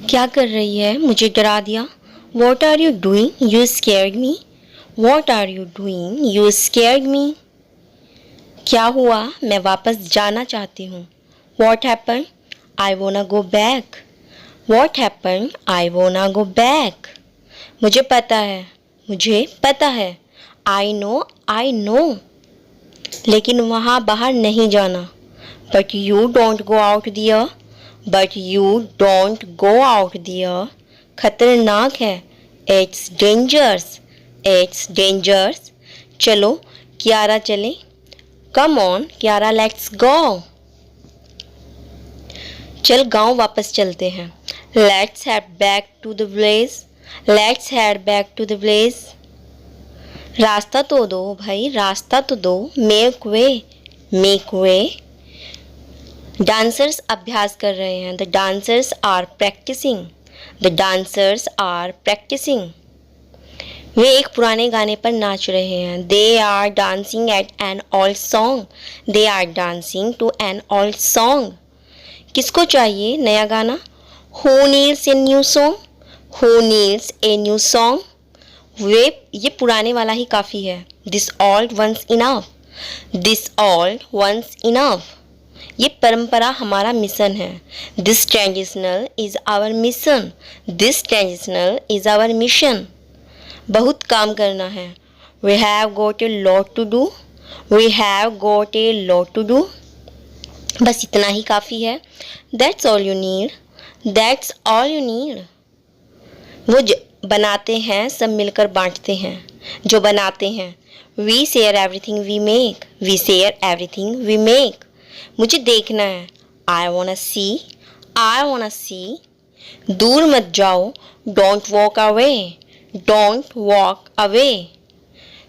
क्या कर रही है? मुझे डरा दिया। What are you doing? You scared me. What are you doing? You scared me. क्या हुआ? मैं वापस जाना चाहती हूँ। What happen? I wanna go back. What happen? I wanna go back. मुझे पता है, मुझे पता है। I know. लेकिन वहाँ बाहर नहीं जाना। But you don't go out there. But you don't go out there. खतरनाक है। It's dangerous. It's dangerous. चलो कियारा चले। Come on Kiara, let's go. चल गांव वापस चलते हैं। Let's head back to the village. Let's head back to the village. रास्ता तो दो भाई, रास्ता तो दो। Make way. Make way. Dancers अभ्यास कर रहे हैं। The dancers are practising. The dancers are practising. वे एक पुराने गाने पर नाच रहे हैं। They are dancing at an old song. They are dancing to an old song. किसको चाहिए नया गाना? Who needs a new song? Who needs a new song? वे ये पुराने वाला ही काफ़ी है। This old ones enough. This old ones enough. ये परंपरा हमारा मिशन है। This traditional is our mission. This traditional is our mission. बहुत काम करना है। We have got a lot to do. We have got a lot to do. बस इतना ही काफ़ी है। That's all you need. That's all you need. वो बनाते हैं, सब मिलकर बांटते हैं। जो बनाते हैं। We share everything we make. We share everything we make. मुझे देखना है। I want see. I want see. दूर मत जाओ। Don't walk away. Don't walk away.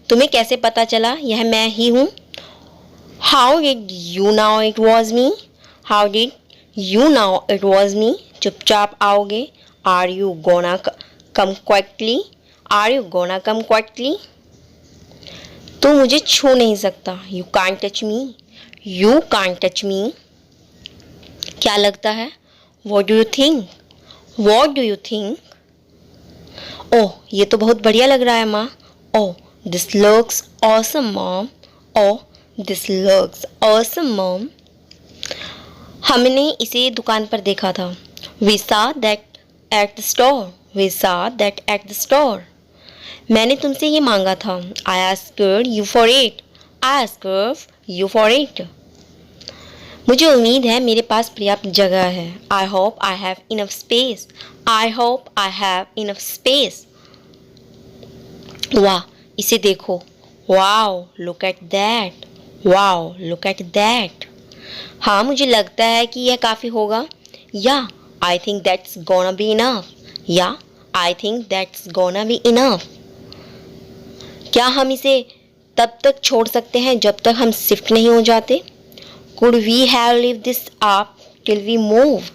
तुम्हें कैसे पता चला यह मैं ही हूँ? How did you know it was me? How did you know it was me? चुपचाप आओगे? Are you gonna come quickly? Are you gonna come quickly? तू मुझे छू नहीं सकता। You can't touch me. You can't touch me. क्या लगता है? What do you think? What do you think? ओह, ये तो बहुत बढ़िया लग रहा है माँ। Oh, this looks awesome mom. Oh, this looks awesome mom. हमने इसे दुकान पर देखा था। We saw that at the store. We saw that at the store. मैंने तुमसे ये मांगा था। I asked you for it. I asked you for it. मुझे उम्मीद है मेरे पास पर्याप्त जगह है। I hope I have enough space. I hope I have enough space. वाह, इसे देखो। Wow, look at that. Wow, look at that. हाँ, मुझे लगता है कि यह काफ़ी होगा। Yeah I think that's gonna be enough. Yeah I think that's gonna be enough. क्या हम इसे तब तक छोड़ सकते हैं जब तक हम शिफ्ट नहीं हो जाते? Could we have lived this up till we move?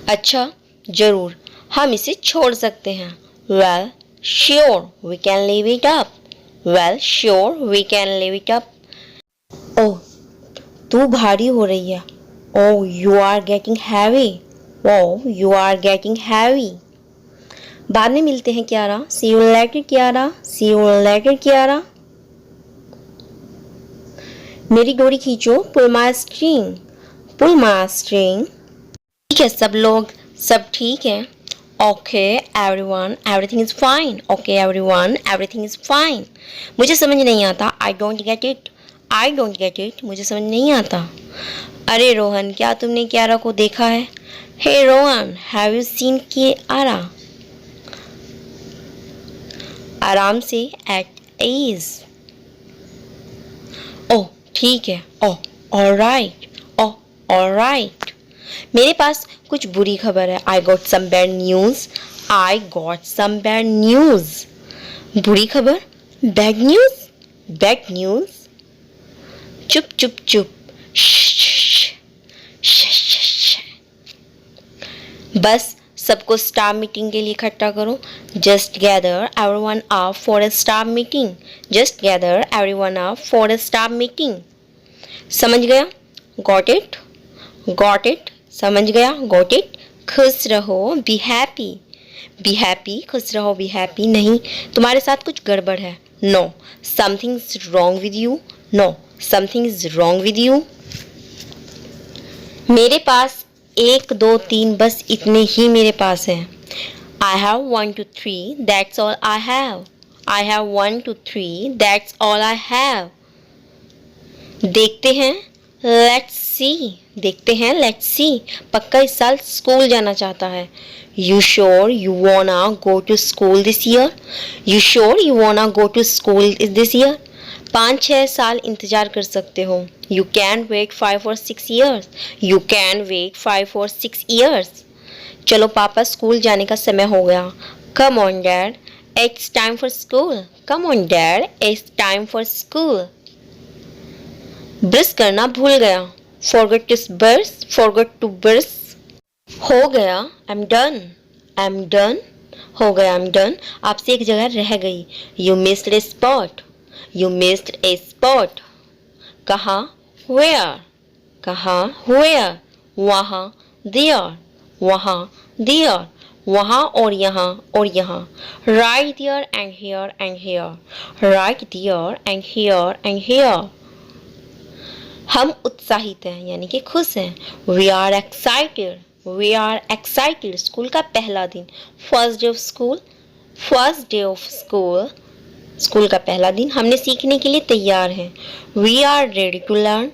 अच्छा, जरूर हम इसे छोड़ सकते हैं। Well, sure we can leave it up. Well, sure we can leave it up. ओह, तू भारी हो रही है। Oh, you are getting heavy. Oh, you are getting heavy. बाद में मिलते हैं Kiara. See you later Kiara. See you later Kiara. मेरी डोरी खींचो। Pull my string. Pull my string. ठीक है सब लोग, सब ठीक है। Okay everyone, everything is fine. Okay everyone, everything is fine. मुझे समझ नहीं आता। I don't get it. I don't get it. मुझे समझ नहीं आता। अरे रोहन, क्या तुमने कियारा को देखा है? Hey Rohan, have you seen Kiara? आराम से, एट ईज। ओह ठीक है। Oh alright. Oh alright. मेरे पास कुछ बुरी खबर है। I got some bad news. I got some bad news. बुरी खबर? Bad news? Bad news? चुप चुप चुप। बस सबको स्टाफ मीटिंग के लिए इकट्ठा करो। Just gather everyone up for a staff meeting. Just gather everyone up for a staff meeting. समझ गया? Got it? Got it? समझ गया? Got it? खुश रहो, बी हैप्पी। बी हैप्पी, खुश रहो, बी हैप्पी। नहीं, तुम्हारे साथ कुछ गड़बड़ है। No, something is wrong with you. No, something is wrong with you. मेरे पास 1 2 3 बस इतने ही मेरे पास हैं। I have 1 2 3, that's all I have. I have 1 2 3, that's all I have. देखते हैं, लेट्स सी। देखते हैं, लेट्स सी। पक्का इस साल स्कूल जाना चाहता है। You sure you wanna go to school this year? You sure you wanna go to school this year? 5-6 साल इंतजार कर सकते हो। यू कैन वेट 5 और 6 ईयर्स। यू कैन वेट 5 और 6 ईयर्स। चलो पापा, स्कूल जाने का समय हो गया। Come on dad, it's time for school. Come on dad, it's time for school. Brush करना भूल गया। Forget to brush, forget to brush. हो गया, I am done. I am done. हो गया, आई एम डन। आपसे एक जगह रह गई। You missed a spot. You missed a spot. कहाँ? वेयर। कहाँ? वेयर। वहाँ, देयर। वहाँ, देयर। वहाँ और यहाँ और यहाँ। Right there and here and here. Right there and here and here. हम उत्साहित हैं, यानी कि खुश हैं। We are excited. We are excited. School का पहला दिन, first day of school. First day of school, school का पहला दिन। हमने सीखने के लिए तैयार हैं। We are ready to learn.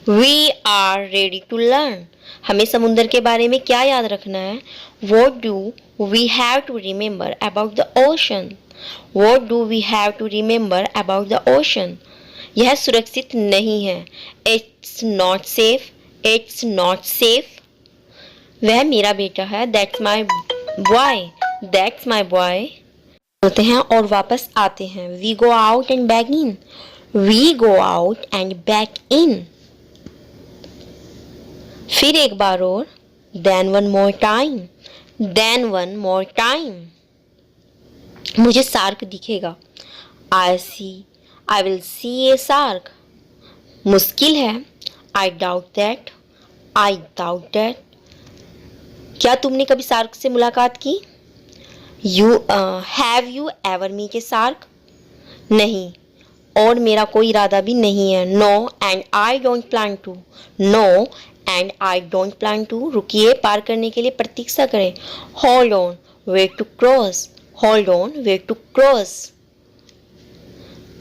We are ready to learn. हमें समुद्र के बारे में क्या याद रखना है? What do we have to remember about the ocean? What do we have to remember about the ocean? यह सुरक्षित नहीं है। It's not safe. It's not safe. वह मेरा बेटा है। That's my boy. That's my boy. चलते हैं और वापस आते हैं। We go out and back in. We go out and back in. फिर एक बार और। Then one more time. Then one more time. मुझे सार्क दिखेगा। I will see a shark. मुश्किल है। I doubt that. I doubt that. क्या तुमने कभी सार्क से मुलाकात की? Have you ever met a shark? नहीं, और मेरा कोई इरादा भी नहीं है। No, and I don't plan to. No, and I don't plan to. रुकिए, पार करने के लिए प्रतीक्षा करें। Hold on, wait to cross. Hold on, wait to cross.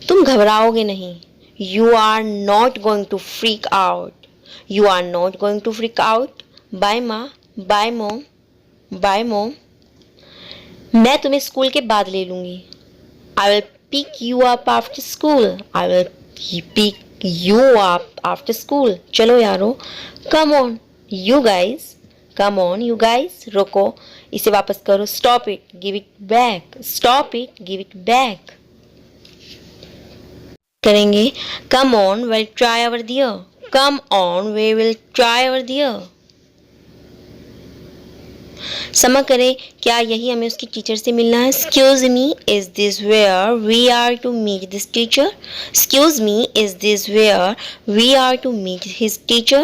तुम घबराओगे नहीं। You are not going to freak out. You are not going to freak out. Bye माँ, bye mom, bye mom. मैं तुम्हें स्कूल के बाद ले लूँगी। I will pick you up after school. I will pick you up after school. चलो यारो, come on, you guys, come on, you guys. रोको, इसे वापस करो। Stop it, give it back. Stop it, give it back. करेंगे। Come on, we'll try over there. Come on, we will try over there. समा करें, क्या यही हमें उसकी टीचर से मिलना है? Excuse me, is this where we are to meet this teacher? Excuse me, is this where we are to meet his teacher?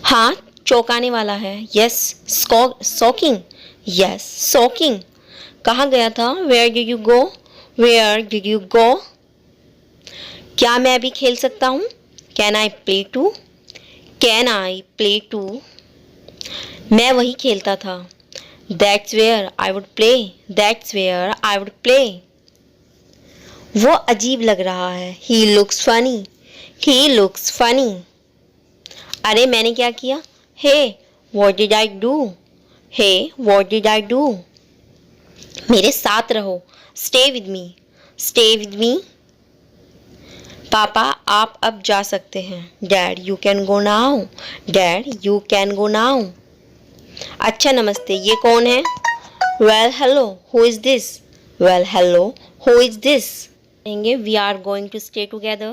हाँ, चौंकाने वाला है। Yes, shocking. Yes, shocking. कहाँ गया था? Where did you go? Where did you go? क्या मैं अभी खेल सकता हूँ? Can I play too? Can I play too? मैं वही खेलता था। That's where I would play. That's where I would play. वो अजीब लग रहा है। He looks funny. He looks funny. अरे मैंने क्या किया? Hey, what did I do? Hey, what did I do? मेरे साथ रहो। Stay with me. Stay with me. पापा, आप अब जा सकते हैं। Dad, you can go now. Dad, you can go now. अच्छा नमस्ते, ये कौन है? Well, hello, who is this? Well, hello, who is this? कहेंगे we are going to stay together.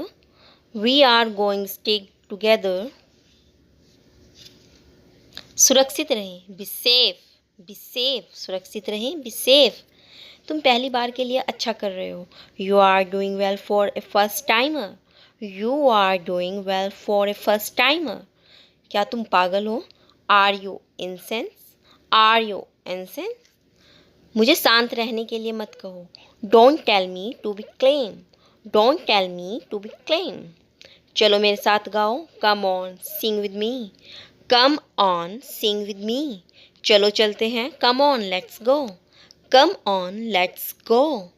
We are going to stay together. सुरक्षित रहें, be safe, be safe. सुरक्षित रहें, be safe. तुम पहली बार के लिए अच्छा कर रहे हो। You are doing well for a first timer. You are doing well for a first timer. क्या तुम पागल हो? Are you insane, are you insane. मुझे शांत रहने के लिए मत कहो। Don't tell me to be calm, don't tell me to be calm. चलो मेरे साथ गाओ, come on sing with me, come on sing with me. चलो चलते हैं, come on let's go, come on let's go.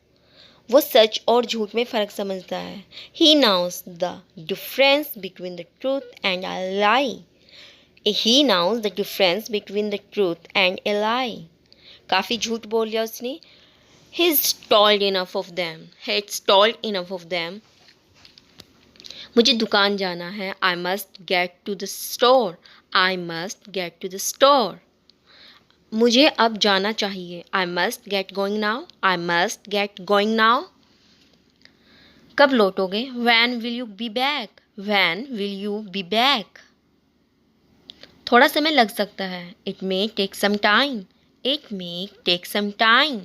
वो सच और झूठ में फ़र्क समझता है। He knows the difference between the truth and a lie, he knows the difference between the truth and a lie. काफ़ी झूठ बोल लिया उसने। He's told enough of them, he's told enough of them। मुझे दुकान जाना है। I must get to the store, I must get to the store। मुझे अब जाना चाहिए। I must get going now, I must get going now। कब लौटोगे? When will you be back, when will you be back। थोड़ा समय लग सकता है। It may take some time, it may take some time।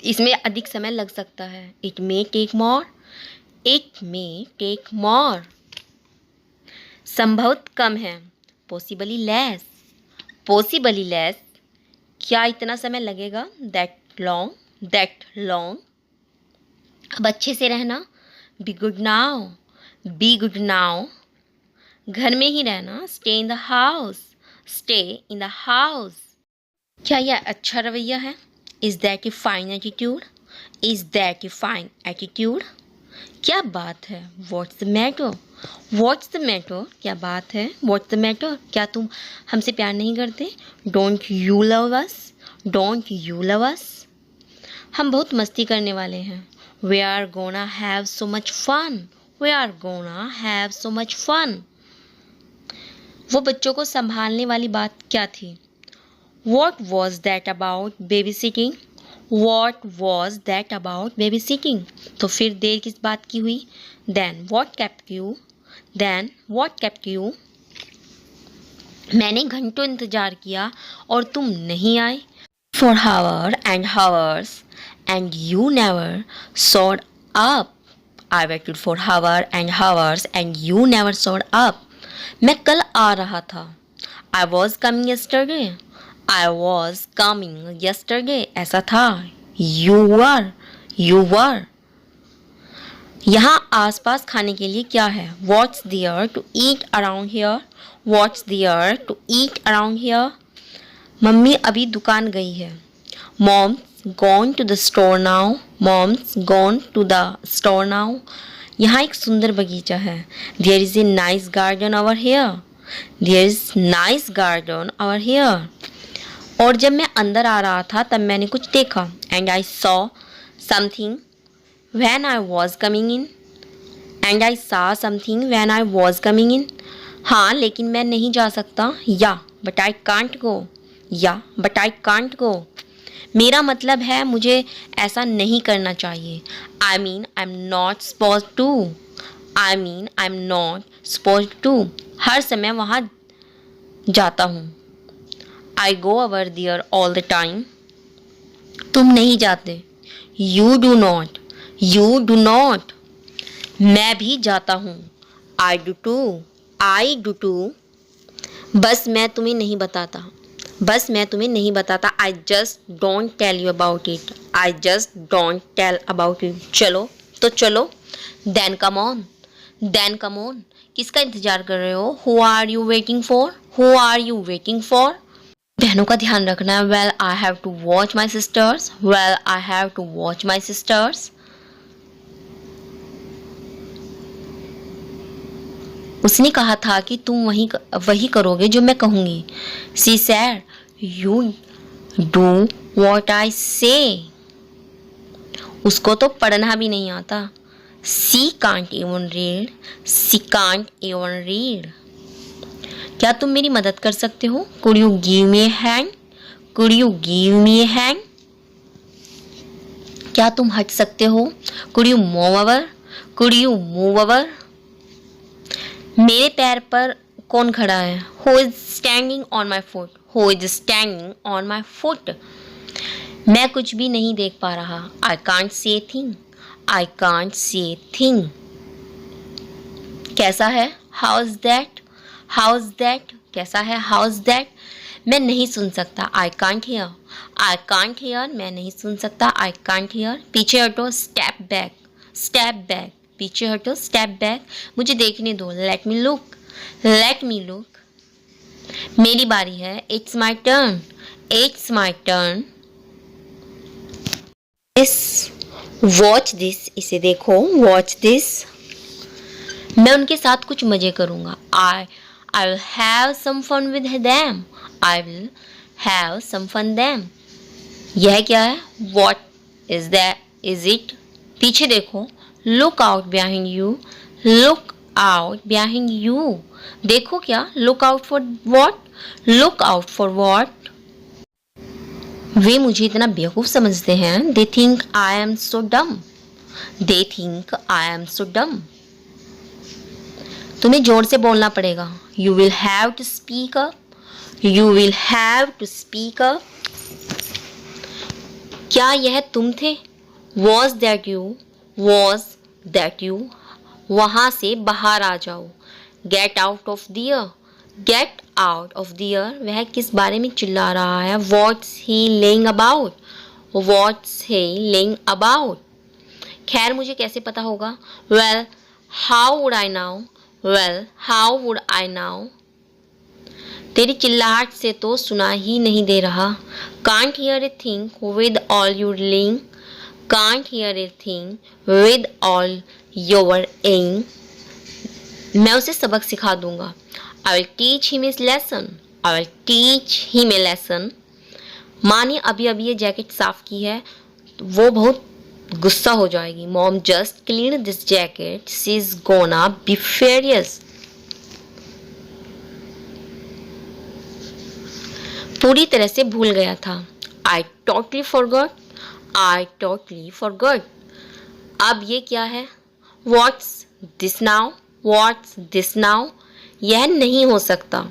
इसमें अधिक समय लग सकता है। It may take more, it may take more। संभवत कम है। Possibly less, possibly less। क्या इतना समय लगेगा? That long, that long। अब अच्छे से रहना। Be good now, be good now। घर में ही रहना। Stay in the house, stay in the house। क्या यह अच्छा रवैया है? Is that a fine attitude, is that a fine attitude। क्या बात है? What's the matter, what's the matter। क्या बात है? What's the matter। क्या तुम हमसे प्यार नहीं करते? Don't you love us, don't you love us। हम बहुत मस्ती करने वाले हैं। We are gonna have so much fun, we are gonna have so much fun। वो बच्चों को संभालने वाली बात क्या थी? What was that about babysitting, what was that about babysitting। तो फिर देर किस बात की हुई? Then what kept you, then what kept you। मैंने घंटों इंतजार किया और तुम नहीं आए। For hours and hours and you never showed up, I waited for hours and hours and you never showed up। मैं कल आ रहा था। I was coming yesterday, I was coming yesterday। ऐसा था। You were, you were। यहाँ आसपास खाने के लिए क्या है? What's there to eat around here, what's there to eat around here। Mummy अभी दुकान गई है। Mom's gone to the store now, mom's gone to the store now। यहाँ एक सुंदर बगीचा है। There is a nice garden over here, there is nice garden over here। और जब मैं अंदर आ रहा था तब मैंने कुछ देखा। And I saw something when I was coming in, and I saw something when I was coming in। हाँ लेकिन मैं नहीं जा सकता। या but I can't go, या but I can't go। मेरा मतलब है मुझे ऐसा नहीं करना चाहिए। I mean I'm not supposed to, I mean I'm not supposed to। हर समय वहाँ जाता हूँ। I go over there all the time। तुम नहीं जाते। You do not, you do not। मैं भी जाता हूँ। I do too, I do too। बस मैं तुम्हें नहीं बताता, बस मैं तुम्हें नहीं बताता। I just don't tell you about it, I just don't tell about it। चलो तो चलो। Then come on, then come on। किसका इंतजार कर रहे हो? Who are you waiting for, who are you waiting for। बहनों का ध्यान रखना है। Well I have to watch my sisters, well I have to watch my sisters। उसने कहा था कि तुम वही करोगे जो मैं कहूँगी। She said you do what I say। उसको तो पढ़ना भी नहीं आता। She can't even read, she can't even read। क्या तुम मेरी मदद कर सकते हो? Could you give me a hand, could you give me a hand। क्या तुम हट सकते हो? Could you move over, could you move over। मेरे पैर पर कौन खड़ा है? Who is standing on my foot, who is standing on my foot। मैं कुछ भी नहीं देख पा रहा। I can't see a thing, I can't see a thing। कैसा है? How's that, how's that। कैसा है? How is that? मैं नहीं सुन सकता, I can't hear. I can't hear, मैं नहीं सुन सकता, आई कांट हियर। पीछे हटो, स्टेप बैक, स्टेप बैक। पीछे हटो, स्टेप बैक। मुझे देखने दो, let me look, let me look. मेरी बारी है, it's my turn, it's my turn. This, watch this, इसे देखो, वॉच दिस। मैं उनके साथ कुछ मजे करूंगा, I will have some fun with them, I will have some fun them. यह क्या है? What is that, is it? पीछे देखो, look out behind you, look out behind you. देखो क्या? Look out for what, look out for what? वे मुझे इतना बेवकूफ समझते हैं, they think I am so डम, they think I am so डम। तुम्हें जोर से बोलना पड़ेगा, you will have to speak up, you will have to speak up. क्या यह तुम थे? Was that you, was that you? वहां से बाहर आ जाओ, get out of the year, get out of the year. वह किस बारे में चिल्ला रहा है? What's he yelling about, what's he yelling about? खैर मुझे कैसे पता होगा? Well how would I know, well how would I now? तेरी चिल्लाहट से तो सुना ही नहीं दे रहा। Can't hear a thing with all your yelling, can't hear a thing with all your yelling. मैं उसे सबक सिखा दूंगा, I will teach him his lesson, I will teach him a lesson. माँ ने अभी अभी ये जैकेट साफ की है, वो बहुत गुस्सा हो जाएगी। Mom just clean this jacket, she is gonna be furious. पूरी तरह से भूल गया था, I totally forgot, I totally forgot. अब ये क्या है? What's this now, what's this now? यह नहीं हो सकता,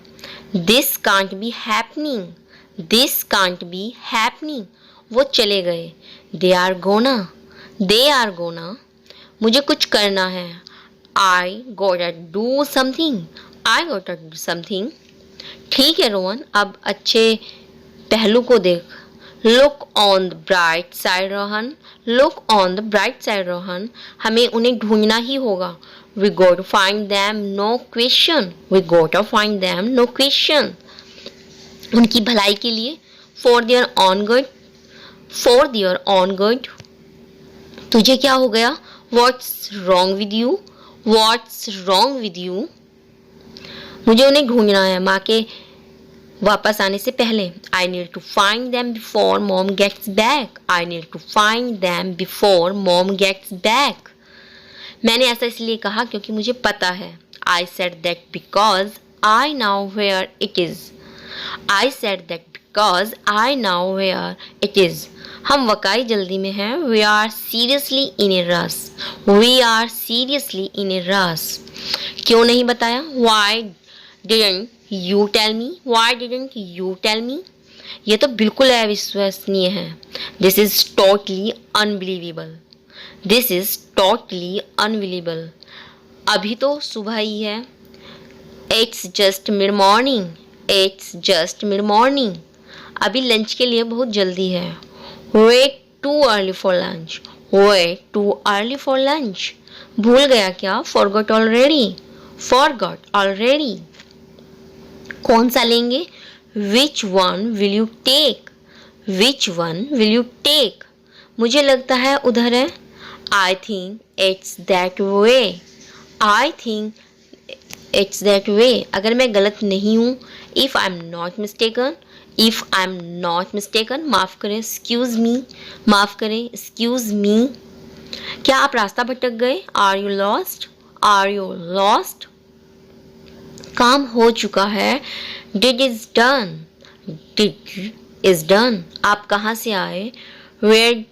this can't be happening, this can't be happening. वो चले गए, they are gonna, they are gonna. मुझे कुछ करना है, आई गोटा डू समथिंग, आई गोटा डू समथिंग। ठीक है रोहन, अब अच्छे पहलू को देख। Look on the bright side Rohan, look on the bright side Rohan. हमें उन्हें ढूंढना ही होगा, we go to find them, no question, we go to find them, no question. उनकी भलाई के लिए, for their own good, for their own good. तुझे क्या हो गया? What's wrong with you, what's wrong with you? मुझे उन्हें ढूंढना है माँ के वापस आने से पहले। I need to find them before mom gets back, I need to find them before mom gets back. मैंने ऐसा इसलिए कहा क्योंकि मुझे पता है। I said that because I know where it is, I said that because I know where it is. हम वकाई जल्दी में हैं, we are seriously in a rush, we are seriously in a rush. क्यों नहीं बताया? Why didn't you tell me, why didn't you tell me? ये तो बिल्कुल अविश्वसनीय है। This is totally unbelievable, this is totally unbelievable. अभी तो सुबह ही है, it's just mid morning, it's just mid morning. अभी लंच के लिए बहुत जल्दी है, way too early for lunch, way too early for lunch. भूल गया क्या? Forgot already, forgot already. कौन सा लेंगे? Which one will you take, which one will you take? मुझे लगता है उधर है, I think it's that way, I think it's that way. अगर मैं गलत नहीं हूँ, if I am not mistaken, if I am not mistaken, माफ़ करें, एक्सक्यूज़ मी, माफ़ करें, एक्सक्यूज़ मी। क्या आप रास्ता भटक गए? Are you lost, are you lost? काम हो चुका है, deed is done, deed is done. आप कहाँ से आए? Where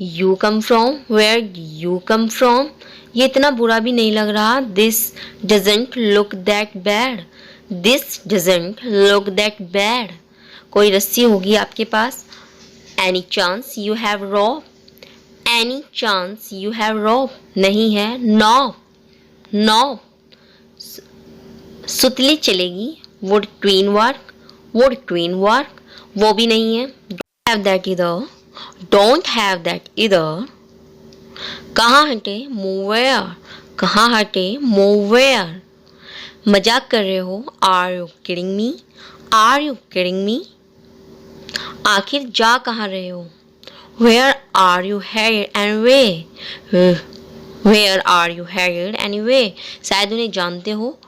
you come from, where you come from? ये इतना बुरा भी नहीं लग रहा, this doesn't look that bad, this doesn't look that bad. कोई रस्सी होगी आपके पास? Any chance you have rope, any chance you have rope? नहीं है, नो, नो। सुतली चलेगी, would tween work, would tween work, वो भी नहीं है। डोंट हैव दैट इधर, डोंट हैव दैट इधर। कहाँ हटे, मूव वेयर, कहाँ हटे, मूव वेयर। मजाक कर रहे हो, are you kidding me, are you kidding me. आखिर जा कहाँ रहे हो, where are you headed anyway, where are you headed anyway. शायद उन्हें जानते हो।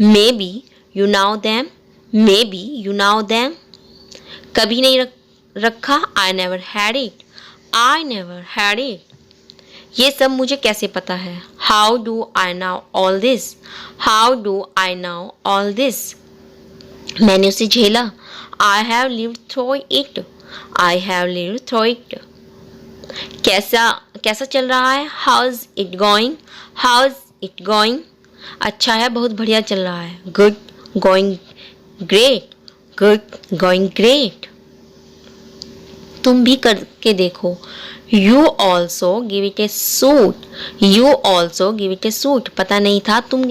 Maybe you know them, maybe you know them. कभी नहीं रखा, I never had it, I never had it. ये सब मुझे कैसे पता है, how do I know all this, how do I know all this. मैंने उसे झेला, I have lived through it, I have lived through it. कैसा कैसा चल रहा है, how is it going, how is it going. अच्छा है, बहुत बढ़िया चल रहा है, good, going great, good, going great. तुम भी करके देखो, you also give it A suit, you also give it A suit. पता नहीं था तुम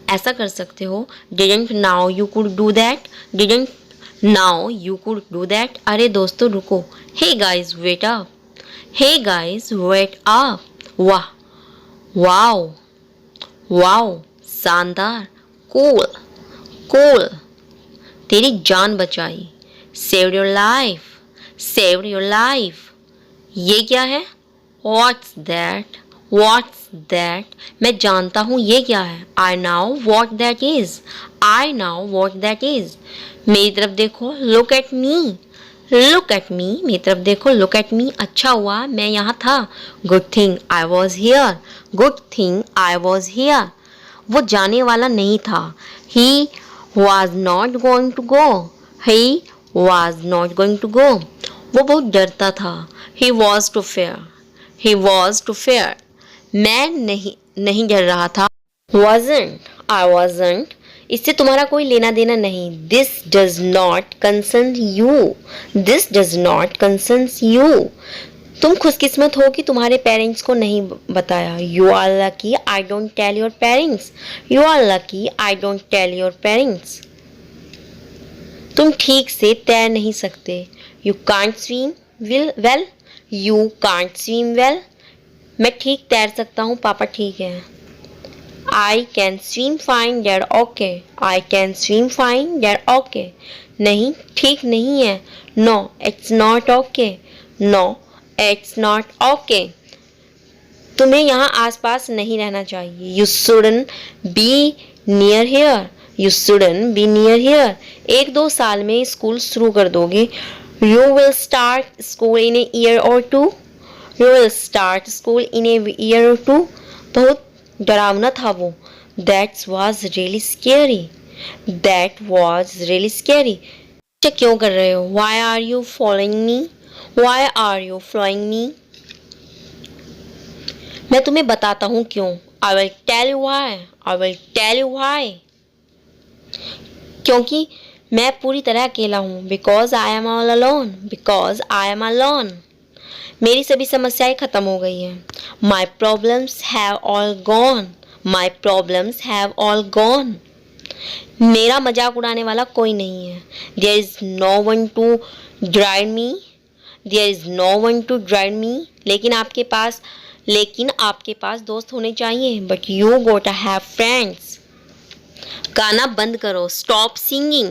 ऐसा कर सकते हो। Didn't know you could do that, didn't know you could do that. अरे दोस्तों रुको, hey guys wait up, hey guys wait up. वाह, वाओ, वाओ, शानदार, कूल, कूल। तेरी जान बचाई, saved your life, saved your life. ये क्या है, व्हाट्स दैट, व्हाट्स दैट। मैं जानता हूँ ये क्या है, I now what that is, I now what that is. मेरी तरफ देखो, look at me, look at मी, मेरी तरफ देखो, लुक एट मी। अच्छा हुआ मैं यहाँ था, good thing I was here, good thing I was here. वो जाने वाला नहीं था, he was not going to go, he was not going to go. वो बहुत डरता था, he was too fair, he was too fair. मैं नहीं डर रहा था, wasn't, I wasn't। इससे तुम्हारा कोई लेना देना नहीं, this does not concern you, this does not concern you. तुम खुशकिस्मत हो कि तुम्हारे पेरेंट्स को नहीं बताया, you are lucky I don't tell your parents, you are lucky I don't tell your parents. तुम ठीक से तैर नहीं सकते, you can't swim well, you can't swim well. मैं ठीक तैर सकता हूँ, पापा ठीक है। I can swim fine, Dad, okay, I can swim fine, Dad, okay। नहीं, ठीक नहीं है, no, it's not okay, no, it's not okay। तुम्हें यहाँ आसपास नहीं रहना चाहिए, you shouldn't be near here, you shouldn't be near here। एक दो साल में स्कूल शुरू कर दोगे, you will start school in a year or two, you will start school in a year or two। बहुत डरावना था वो, that was really scary, that was really scary। अच्छा क्यों कर रहे हो, why are you following me, why are you following me। मैं तुम्हें बताता हूँ क्यों, I will tell you why, I will tell you why। क्योंकि मैं पूरी तरह अकेला हूँ, because I am all alone, because I am alone। मेरी सभी समस्याएं खत्म हो गई हैं, my problems have all gone, my problems have all gone। मेरा मजाक उड़ाने वाला कोई नहीं है, there is no one to drive me, there is no one to drive me। लेकिन आपके पास दोस्त होने चाहिए, but you gotta have friends। गाना बंद करो, stop singing,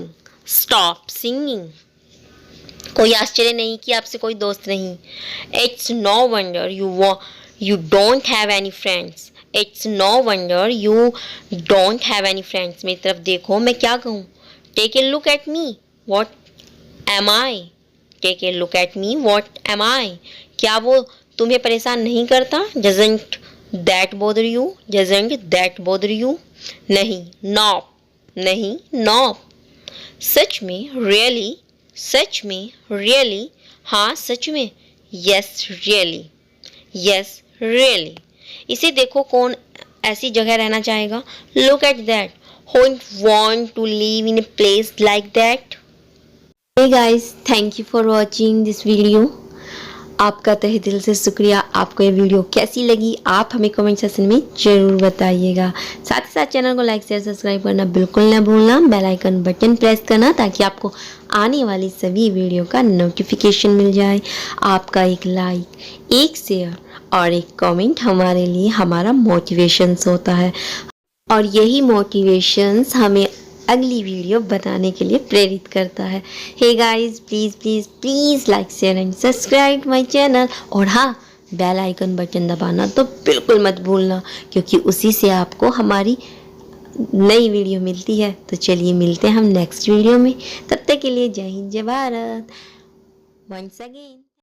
stop singing। कोई आश्चर्य नहीं कि आपसे कोई दोस्त नहीं, it's no wonder you don't have any friends, it's no wonder you don't have any friends. मेरी तरफ देखो, मैं क्या कहूँ, take a look at me, what am I, take a look at me, what am I. क्या वो तुम्हें परेशान नहीं करता, doesn't that bother you, doesn't that bother you. नहीं, नॉप, नहीं, नॉप। सच में, रियली, सच में, रियली, हाँ सच में, यस रियली, यस रियली। इसे देखो, कौन ऐसी जगह रहना चाहेगा, look at that, who want to live in a place like that। Hey guys, thank you for watching this video। आपका तहे दिल से शुक्रिया। आपको ये वीडियो कैसी लगी आप हमें कमेंट सेक्शन में ज़रूर बताइएगा। साथ ही साथ चैनल को लाइक शेयर सब्सक्राइब करना बिल्कुल ना भूलना, बेल आइकन बटन प्रेस करना ताकि आपको आने वाली सभी वीडियो का नोटिफिकेशन मिल जाए। आपका एक लाइक, एक शेयर और एक कमेंट हमारे लिए हमारा मोटिवेशंस होता है और यही मोटिवेशंस हमें अगली वीडियो बनाने के लिए प्रेरित करता है। Hey guys, please please please like share and subscribe my channel. और हाँ, बेल आइकन बटन दबाना तो बिल्कुल मत भूलना, क्योंकि उसी से आपको हमारी नई वीडियो मिलती है। तो चलिए मिलते हैं हम नेक्स्ट वीडियो में। तब तक के लिए जय हिंद, जय भारत। Once again.